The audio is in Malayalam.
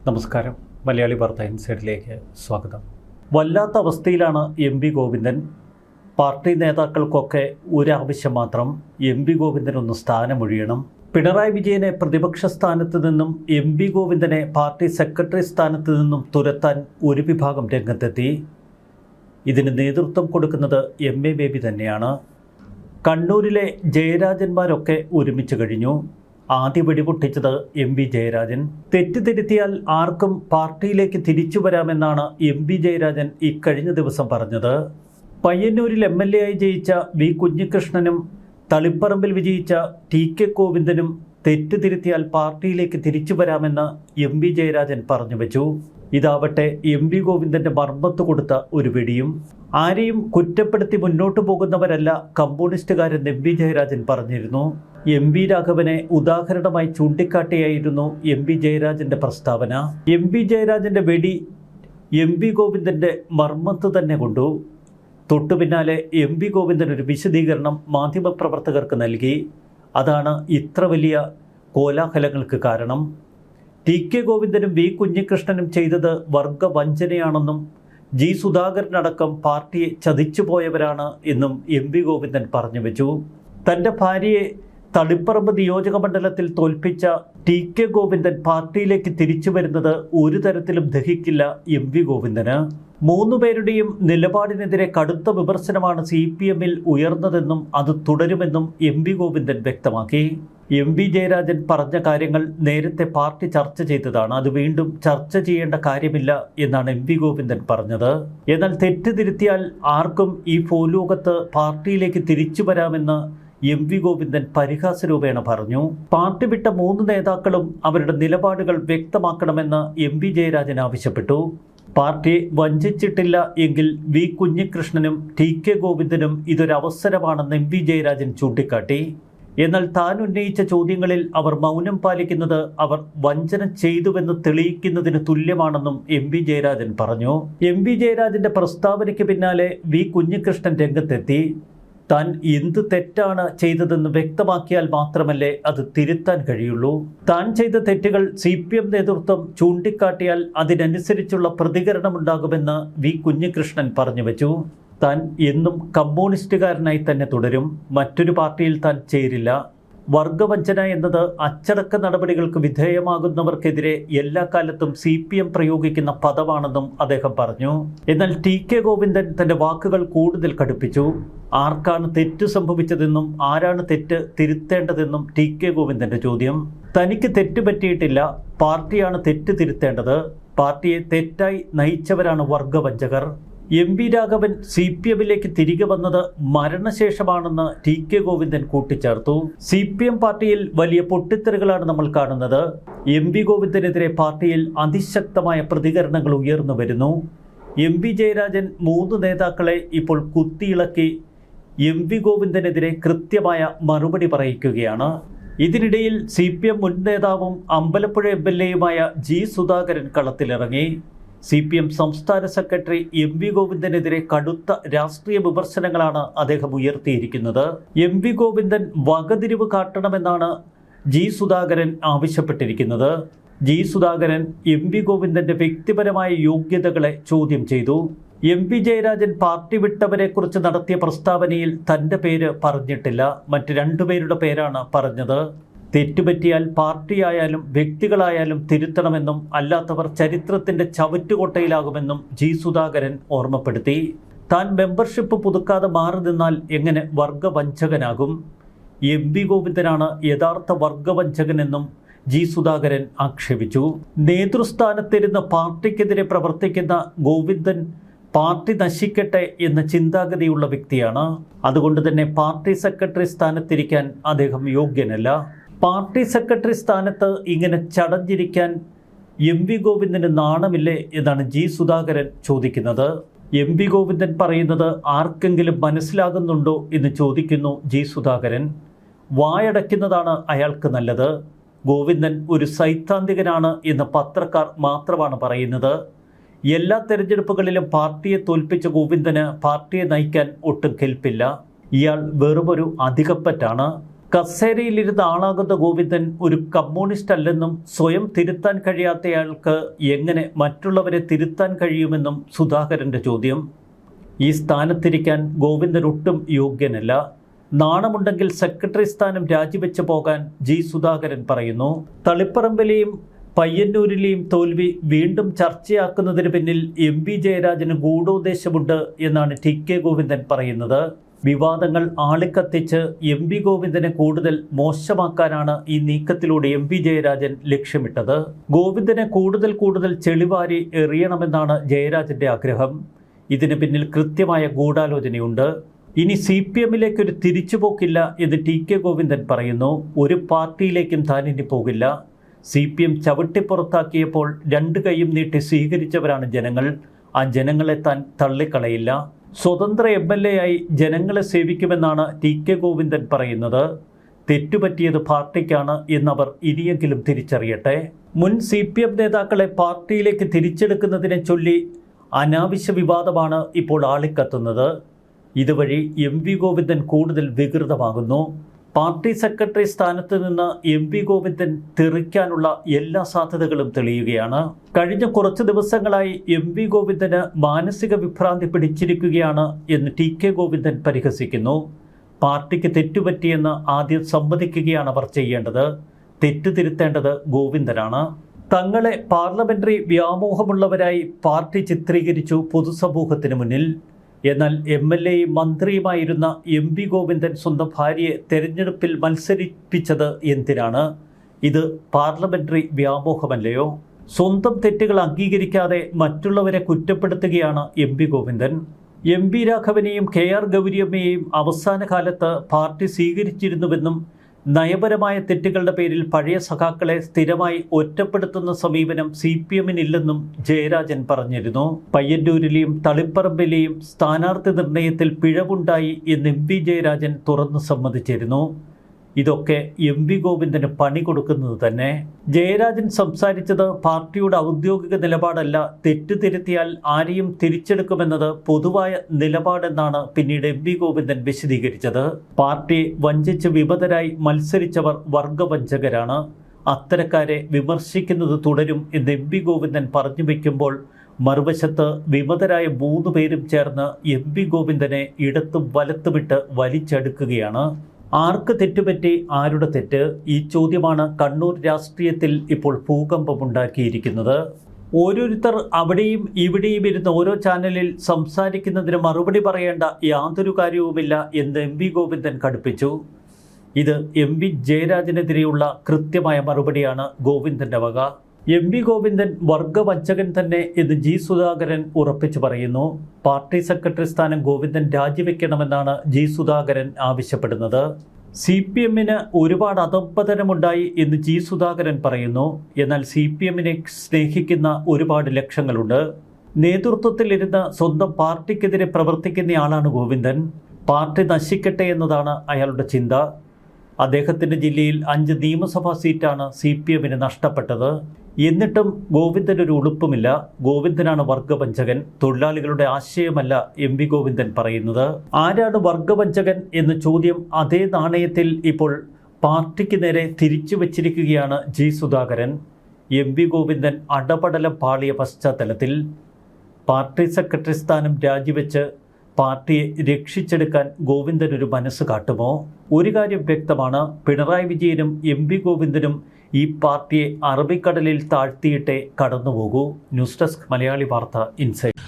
നമസ്കാരം. മലയാളി വാർത്ത ഇൻസൈഡിലേക്ക് സ്വാഗതം. വല്ലാത്ത അവസ്ഥയിലാണ് എം.വി. ഗോവിന്ദൻ. പാർട്ടി നേതാക്കൾക്കൊക്കെ ഒരാവശ്യം മാത്രം, എം.വി. ഗോവിന്ദനൊന്ന് സ്ഥാനമൊഴിയണം. പിണറായി വിജയനെ പ്രതിപക്ഷ സ്ഥാനത്ത് നിന്നും എം.വി. ഗോവിന്ദനെ പാർട്ടി സെക്രട്ടറി സ്ഥാനത്ത് നിന്നും തുരത്താൻ ഒരു വിഭാഗം രംഗത്തെത്തി. ഇതിന് നേതൃത്വം കൊടുക്കുന്നത് എം.എ. ബേബി തന്നെയാണ്. കണ്ണൂരിലെ ജയരാജന്മാരൊക്കെ ഒരുമിച്ച് കഴിഞ്ഞു. ആദ്യ വെടിപൊട്ടിച്ചത് എം.വി. ജയരാജൻ. തെറ്റിദ്ധരുത്തിയാൽ ആർക്കും പാർട്ടിയിലേക്ക് തിരിച്ചു വരാമെന്നാണ് എം.വി. ജയരാജൻ ഇക്കഴിഞ്ഞ ദിവസം പറഞ്ഞത്. പയ്യന്നൂരിൽ എം.എൽ.എ. ആയി ജയിച്ച വി. കുഞ്ഞികൃഷ്ണനും തളിപ്പറമ്പിൽ വിജയിച്ച ടി.കെ. ഗോവിന്ദനും തെറ്റിദ്ധരുത്തിയാൽ പാർട്ടിയിലേക്ക് തിരിച്ചു വരാമെന്ന് എം.വി. ജയരാജൻ പറഞ്ഞു വെച്ചു. ഇതാവട്ടെ എം.വി. ഗോവിന്ദന്റെ മർമ്മത്ത് കൊടുത്ത ഒരു വെടിയും. ആരെയും കുറ്റപ്പെടുത്തി മുന്നോട്ടു പോകുന്നവരല്ല കമ്മ്യൂണിസ്റ്റുകാരെന്ന് എം.വി. ജയരാജൻ പറഞ്ഞിരുന്നു. എം.വി. രാഘവനെ ഉദാഹരണമായി ചൂണ്ടിക്കാട്ടിയായിരുന്നു എം.വി. ജയരാജന്റെ പ്രസ്താവന. എം.വി. ജയരാജന്റെ വെടി എം.വി. ഗോവിന്ദന്റെ മർമ്മത്ത് തന്നെ കൊണ്ടു. തൊട്ടു പിന്നാലെ എം.വി. ഗോവിന്ദൻ ഒരു വിശദീകരണം മാധ്യമപ്രവർത്തകർക്ക് നൽകി. അതാണ് ഇത്ര വലിയ കോലാഹലങ്ങൾക്ക് കാരണം. ടി.കെ. ഗോവിന്ദനും വി. കുഞ്ഞികൃഷ്ണനും ചെയ്തത് വർഗവഞ്ചനയാണെന്നും ജി. സുധാകരനടക്കം പാർട്ടിയെ ചതിച്ചുപോയവരാണ് എന്നും എം.വി. ഗോവിന്ദൻ പറഞ്ഞു വെച്ചു. തൻ്റെ ഭാര്യയെ തളിപ്പറമ്പ് നിയോജക മണ്ഡലത്തിൽ തോൽപ്പിച്ച ടി.കെ. ഗോവിന്ദൻ പാർട്ടിയിലേക്ക് തിരിച്ചു വരുന്നത് ഒരു തരത്തിലും ദഹിക്കില്ല എം.വി. ഗോവിന്ദന്. മൂന്നുപേരുടെയും നിലപാടിനെതിരെ കടുത്ത വിമർശനമാണ് CPM-ൽ ഉയർന്നതെന്നും അത് തുടരുമെന്നും എം.വി. ഗോവിന്ദൻ വ്യക്തമാക്കി. എം.വി. ജയരാജൻ പറഞ്ഞ കാര്യങ്ങൾ നേരത്തെ പാർട്ടി ചർച്ച ചെയ്തതാണ്. അത് വീണ്ടും ചർച്ച ചെയ്യേണ്ട കാര്യമില്ല എന്നാണ് എം.വി. ഗോവിന്ദൻ പറഞ്ഞത്. എന്നാൽ തെറ്റുതിരുത്തിയാൽ ആർക്കും ഈ ഭൂലോകത്ത് പാർട്ടിയിലേക്ക് തിരിച്ചു വരാമെന്ന് എം.വി. ഗോവിന്ദൻ പരിഹാസരൂപേണ പറഞ്ഞു. പാർട്ടി വിട്ട 3 നേതാക്കളും അവരുടെ നിലപാടുകൾ വ്യക്തമാക്കണമെന്ന് എം.വി. ജയരാജൻ ആവശ്യപ്പെട്ടു. പാർട്ടിയെ വഞ്ചിച്ചിട്ടില്ല എങ്കിൽ വി. കുഞ്ഞികൃഷ്ണനും ടി.കെ. ഗോവിന്ദനും ഇതൊരവസരമാണെന്ന് എം.വി. ജയരാജൻ ചൂണ്ടിക്കാട്ടി. എന്നാൽ താൻ ഉന്നയിച്ച ചോദ്യങ്ങളിൽ അവർ മൗനം പാലിക്കുന്നത് അവർ വഞ്ചന ചെയ്തുവെന്ന് തെളിയിക്കുന്നതിന് തുല്യമാണെന്നും എം.വി. ജയരാജൻ പറഞ്ഞു. എം.വി. ജയരാജന്റെ പ്രസ്താവനയ്ക്ക് പിന്നാലെ വി. കുഞ്ഞികൃഷ്ണൻ രംഗത്തെത്തി. താൻ എന്ത് തെറ്റാണ് ചെയ്തതെന്ന് വ്യക്തമാക്കിയാൽ മാത്രമല്ലേ അത് തിരുത്താൻ കഴിയുള്ളൂ. താൻ ചെയ്ത തെറ്റുകൾ CPM നേതൃത്വം ചൂണ്ടിക്കാട്ടിയാൽ അതിനനുസരിച്ചുള്ള പ്രതികരണമുണ്ടാകുമെന്ന് വി. കുഞ്ഞികൃഷ്ണൻ പറഞ്ഞു വെച്ചു. താൻ എന്നും കമ്മ്യൂണിസ്റ്റുകാരനായി തന്നെ തുടരും. മറ്റൊരു പാർട്ടിയിൽ താൻ ചേരില്ല. വർഗവഞ്ചന എന്നത് അച്ചടക്ക നടപടികൾക്ക് വിധേയമാകുന്നവർക്കെതിരെ എല്ലാ കാലത്തും CPM പ്രയോഗിക്കുന്ന പദമാണെന്നും അദ്ദേഹം പറഞ്ഞു. എന്നാൽ ടി.കെ. ഗോവിന്ദൻ തന്റെ വാക്കുകൾ കൂടുതൽ കടുപ്പിച്ചു. ആർക്കാണ് തെറ്റ് സംഭവിച്ചതെന്നും ആരാണ് തെറ്റ് തിരുത്തേണ്ടതെന്നും ടി.കെ. ഗോവിന്ദന്റെ ചോദ്യം. തനിക്ക് തെറ്റ് പറ്റിയിട്ടില്ല, പാർട്ടിയാണ് തെറ്റ് തിരുത്തേണ്ടത്. പാർട്ടിയെ തെറ്റായി നയിച്ചവരാണ് വർഗവഞ്ചകർ. എം.വി. രാഘവൻ CPM-ലേക്ക് തിരികെ വന്നത് മരണശേഷമാണെന്ന് ടി.കെ. ഗോവിന്ദൻ കൂട്ടിച്ചേർത്തു. CPM പാർട്ടിയിൽ വലിയ പൊട്ടിത്തെറികളാണ് നമ്മൾ കാണുന്നത്. എം.വി. ഗോവിന്ദനെതിരെ പാർട്ടിയിൽ അതിശക്തമായ പ്രതികരണങ്ങൾ ഉയർന്നു വരുന്നു. എം.വി. ജയരാജൻ 3 നേതാക്കളെ ഇപ്പോൾ കുത്തിയിളക്കി എം.വി. ഗോവിന്ദനെതിരെ കൃത്യമായ മറുപടി പറയിക്കുകയാണ്. ഇതിനിടയിൽ CPM മുൻ നേതാവും അമ്പലപ്പുഴ MLA-യുമായ ജി. സുധാകരൻ കളത്തിലിറങ്ങി. CPM സംസ്ഥാന സെക്രട്ടറി എം.വി. ഗോവിന്ദനെതിരെ കടുത്ത രാഷ്ട്രീയ വിമർശനങ്ങളാണ് അദ്ദേഹം ഉയർത്തിയിരിക്കുന്നത്. എം.വി. ഗോവിന്ദൻ വകതിരിവ് കാട്ടണമെന്നാണ് ജി. സുധാകരൻ ആവശ്യപ്പെട്ടിരിക്കുന്നത്. ജി. സുധാകരൻ എം.വി. ഗോവിന്ദന്റെ വ്യക്തിപരമായ യോഗ്യതകളെ ചോദ്യം ചെയ്തു. എം.വി. ജയരാജൻ പാർട്ടി വിട്ടവരെക്കുറിച്ച് നടത്തിയ പ്രസ്താവനയിൽ തൻ്റെ പേര് പറഞ്ഞിട്ടില്ല. മറ്റ് 2 പേരുടെ പേരാണ് പറഞ്ഞത്. തെറ്റുപറ്റിയാൽ പാർട്ടിയായാലും വ്യക്തികളായാലും തിരുത്തണമെന്നും അല്ലാത്തവർ ചരിത്രത്തിന്റെ ചവറ്റുകൊട്ടയിലാകുമെന്നും ജി. സുധാകരൻ ഓർമ്മപ്പെടുത്തി. താൻ മെമ്പർഷിപ്പ് പുതുക്കാതെ മാറി നിന്നാൽ എങ്ങനെ വർഗവഞ്ചകനാകും? എം.വി. ഗോവിന്ദനാണ് യഥാർത്ഥ വർഗവഞ്ചകനെന്നും ജി. സുധാകരൻ ആക്ഷേപിച്ചു. നേതൃസ്ഥാനത്തിരുന്ന് പാർട്ടിക്കെതിരെ പ്രവർത്തിക്കുന്ന ഗോവിന്ദൻ പാർട്ടി നശിക്കട്ടെ എന്ന ചിന്താഗതിയുള്ള വ്യക്തിയാണ്. അതുകൊണ്ട് തന്നെ പാർട്ടി സെക്രട്ടറി സ്ഥാനത്തിരിക്കാൻ അദ്ദേഹം യോഗ്യനല്ല. പാർട്ടി സെക്രട്ടറി സ്ഥാനത്ത് ഇങ്ങനെ ചടഞ്ഞിരിക്കാൻ എം.വി. ഗോവിന്ദന് നാണമില്ലേ എന്നാണ് ജി. സുധാകരൻ ചോദിക്കുന്നത്. എം.വി. ഗോവിന്ദൻ പറയുന്നത് ആർക്കെങ്കിലും മനസ്സിലാകുന്നുണ്ടോ എന്ന് ചോദിക്കുന്നു ജി. സുധാകരൻ. വായടയ്ക്കുന്നതാണ് അയാൾക്ക് നല്ലത്. ഗോവിന്ദൻ ഒരു സൈദ്ധാന്തികനാണ് എന്ന് പത്രക്കാർ മാത്രമാണ് പറയുന്നത്. എല്ലാ തെരഞ്ഞെടുപ്പുകളിലും പാർട്ടിയെ തോൽപ്പിച്ച ഗോവിന്ദന് പാർട്ടിയെ നയിക്കാൻ ഒട്ടും കെൽപ്പില്ല. ഇയാൾ വെറുമൊരു അധികപ്പറ്റാണ്. കസേരയിലിരുന്ന ആളാകുന്ന ഗോവിന്ദൻ ഒരു കമ്മ്യൂണിസ്റ്റ് അല്ലെന്നും സ്വയം തിരുത്താൻ കഴിയാത്തയാൾക്ക് എങ്ങനെ മറ്റുള്ളവരെ തിരുത്താൻ കഴിയുമെന്നും സുധാകരൻ്റെ ചോദ്യം. ഈ സ്ഥാനത്തിരിക്കാൻ ഗോവിന്ദൻ ഒട്ടും യോഗ്യനല്ല. നാണമുണ്ടെങ്കിൽ സെക്രട്ടറി സ്ഥാനം രാജിവെച്ച് പോകാൻ ജി സുധാകരൻ പറയുന്നു. തളിപ്പറമ്പിലെയും പയ്യന്നൂരിലെയും തോൽവി വീണ്ടും ചർച്ചയാക്കുന്നതിന് പിന്നിൽ MP ജയരാജന് ഗൂഢോദ്ദേശമുണ്ട് എന്നാണ് TK ഗോവിന്ദൻ പറയുന്നത്. വിവാദങ്ങൾ ആളിക്കത്തിച്ച് MP ഗോവിന്ദനെ കൂടുതൽ മോശമാക്കാനാണ് ഈ നീക്കത്തിലൂടെ MP ജയരാജൻ ലക്ഷ്യമിട്ടത്. ഗോവിന്ദനെ കൂടുതൽ ചെളിവാരി എറിയണമെന്നാണ് ജയരാജന്റെ ആഗ്രഹം. ഇതിന് പിന്നിൽ കൃത്യമായ ഗൂഢാലോചനയുണ്ട്. ഇനി CPMലേക്കൊരു തിരിച്ചുപോക്കില്ല എന്ന് TK ഗോവിന്ദൻ പറയുന്നു. ഒരു പാർട്ടിയിലേക്കും താൻ ഇനി പോകില്ല. CPM ചവിട്ടിപ്പുറത്താക്കിയപ്പോൾ രണ്ട് കൈയും നീട്ടി സ്വീകരിച്ചവരാണ് ജനങ്ങൾ. ആ ജനങ്ങളെ താൻ തള്ളിക്കളയില്ല. സ്വതന്ത്ര MLA ആയി ജനങ്ങളെ സേവിക്കുമെന്നാണ് TK ഗോവിന്ദൻ പറയുന്നത്. തെറ്റുപറ്റിയത് പാർട്ടിക്കാണ് എന്നവർ ഇനിയെങ്കിലും തിരിച്ചറിയട്ടെ. മുൻ CPM നേതാക്കളെ പാർട്ടിയിലേക്ക് തിരിച്ചെടുക്കുന്നതിനെ ചൊല്ലി അനാവശ്യ വിവാദമാണ് ഇപ്പോൾ ആളിക്കത്തുന്നത്. ഇതുവഴി MP ഗോവിന്ദൻ കൂടുതൽ വികൃതമാകുന്നു. പാർട്ടി സെക്രട്ടറി സ്ഥാനത്ത് നിന്ന് MP ഗോവിന്ദൻ തെറിക്കാനുള്ള എല്ലാ സാധ്യതകളും തെളിയുകയാണ്. കഴിഞ്ഞ കുറച്ച് ദിവസങ്ങളായി MP ഗോവിന്ദന് മാനസിക വിഭ്രാന്തി പിടിച്ചിരിക്കുകയാണ് എന്ന് TK ഗോവിന്ദൻ പരിഹസിക്കുന്നു. പാർട്ടിക്ക് തെറ്റുപറ്റിയെന്ന് ആദ്യം സമ്മതിക്കുകയാണ് അവർ ചെയ്യേണ്ടത്. തെറ്റു തിരുത്തേണ്ടത് ഗോവിന്ദനാണ്. തങ്ങളെ പാർലമെന്ററി വ്യാമോഹമുള്ളവരായി പാർട്ടി ചിത്രീകരിച്ചു പൊതുസമൂഹത്തിന് മുന്നിൽ. എന്നാൽ MLAയും മന്ത്രിയുമായിരുന്ന MP ഗോവിന്ദൻ സ്വന്തം ഭാര്യയെ തെരഞ്ഞെടുപ്പിൽ മത്സരിപ്പിച്ചത് എന്തിനാണ്? ഇത് പാർലമെന്ററി വ്യാമോഹമല്ലയോ? സ്വന്തം തെറ്റുകൾ അംഗീകരിക്കാതെ മറ്റുള്ളവരെ കുറ്റപ്പെടുത്തുകയാണ് MP ഗോവിന്ദൻ. MP രാഘവനെയും KR ഗൗരിയമ്മയെയും അവസാന കാലത്ത് പാർട്ടി സ്വീകരിച്ചിരുന്നുവെന്നും നയപരമായ തെറ്റുകളുടെ പേരിൽ പഴയ സഖാക്കളെ സ്ഥിരമായി ഒറ്റപ്പെടുത്തുന്ന സമീപനം CPMനില്ലെന്നും ജയരാജൻ പറഞ്ഞിരുന്നു. പയ്യന്നൂരിലെയും തളിപ്പറമ്പിലെയും സ്ഥാനാർത്ഥി നിർണയത്തിൽ പിഴവുണ്ടായി എന്ന് MP ജയരാജൻ തുറന്നു സമ്മതിച്ചിരുന്നു. ഇതൊക്കെ MP ഗോവിന്ദന് പണി കൊടുക്കുന്നത് തന്നെ. ജയരാജൻ സംസാരിച്ചത് പാർട്ടിയുടെ ഔദ്യോഗിക നിലപാടല്ല, തെറ്റ് തിരുത്തിയാൽ ആരെയും തിരിച്ചെടുക്കുമെന്നത് പൊതുവായ നിലപാടെന്നാണ് പിന്നീട് MP ഗോവിന്ദൻ വിശദീകരിച്ചത്. പാർട്ടി വഞ്ചിച്ച് വിമതരായി മത്സരിച്ചവർ വർഗവഞ്ചകരാണ്. അത്തരക്കാരെ വിമർശിക്കുന്നത് തുടരും എന്ന് MP ഗോവിന്ദൻ പറഞ്ഞു വയ്ക്കുമ്പോൾ മറുവശത്ത് വിമതരായ 3 പേരും ചേർന്ന് MP ഗോവിന്ദനെ ഇടത്തും വലത്തുമിട്ട് വലിച്ചെടുക്കുകയാണ്. ആർക്ക് തെറ്റുപറ്റി, ആരുടെ തെറ്റ്? ഈ ചോദ്യമാണ് കണ്ണൂർ രാഷ്ട്രീയത്തിൽ ഇപ്പോൾ ഭൂകമ്പമുണ്ടാക്കിയിരിക്കുന്നത്. ഓരോരുത്തർ അവിടെയും ഇവിടെയും ഇരുന്ന് ഓരോ ചാനലിൽ സംസാരിക്കുന്നതിന് മറുപടി പറയേണ്ട യാതൊരു കാര്യവുമില്ല എന്ന് MP ഗോവിന്ദൻ കടുപ്പിച്ചു. ഇത് MP ജയരാജനെതിരെയുള്ള കൃത്യമായ മറുപടിയാണ് ഗോവിന്ദൻ്റെ വക. MP ഗോവിന്ദൻ വർഗവഞ്ചകൻ തന്നെ എന്ന് ജി സുധാകരൻ ഉറപ്പിച്ചു പറയുന്നു. പാർട്ടി സെക്രട്ടറി സ്ഥാനം ഗോവിന്ദൻ രാജിവെക്കണമെന്നാണ് ജി സുധാകരൻ ആവശ്യപ്പെടുന്നത്. CPMന് ഒരുപാട് അധപ്പതനമുണ്ടായി എന്ന് ജി സുധാകരൻ പറയുന്നു. എന്നാൽ CPMനെ സ്നേഹിക്കുന്ന ഒരുപാട് ലക്ഷങ്ങളുണ്ട്. നേതൃത്വത്തിലിരുന്ന് സ്വന്തം പാർട്ടിക്കെതിരെ പ്രവർത്തിക്കുന്നയാളാണ് ഗോവിന്ദൻ. പാർട്ടി നശിക്കട്ടെ എന്നതാണ് അയാളുടെ ചിന്ത. അദ്ദേഹത്തിൻ്റെ ജില്ലയിൽ 5 നിയമസഭാ സീറ്റാണ് CPMന് നഷ്ടപ്പെട്ടത്. എന്നിട്ടും ഗോവിന്ദനൊരു ഉളുപ്പുമില്ല. ഗോവിന്ദനാണ് വർഗവഞ്ചകൻ, തൊഴിലാളികളുടെ ആശയമല്ല MP ഗോവിന്ദൻ പറയുന്നത്. ആരാണ് വർഗവഞ്ചകൻ എന്ന ചോദ്യം അതേ നാണയത്തിൽ ഇപ്പോൾ പാർട്ടിക്ക് നേരെ തിരിച്ചു വച്ചിരിക്കുകയാണ് ജി സുധാകരൻ. MP ഗോവിന്ദൻ അടപടലം പാളിയ പശ്ചാത്തലത്തിൽ പാർട്ടി സെക്രട്ടറി സ്ഥാനം രാജിവെച്ച് പാർട്ടിയെ രക്ഷിച്ചെടുക്കാൻ ഗോവിന്ദൻ ഒരു മനസ്സ് കാട്ടുമോ? ഒരു കാര്യം വ്യക്തമാണ്, പിണറായി വിജയനും MP ഗോവിന്ദനും ഈ പാർട്ടിയെ അറബിക്കടലിൽ താഴ്ത്തിയിട്ടേ കടന്നുപോകൂ. ന്യൂസ് ഡെസ്ക് മലയാളി വാർത്ത ഇൻസൈറ്റ്.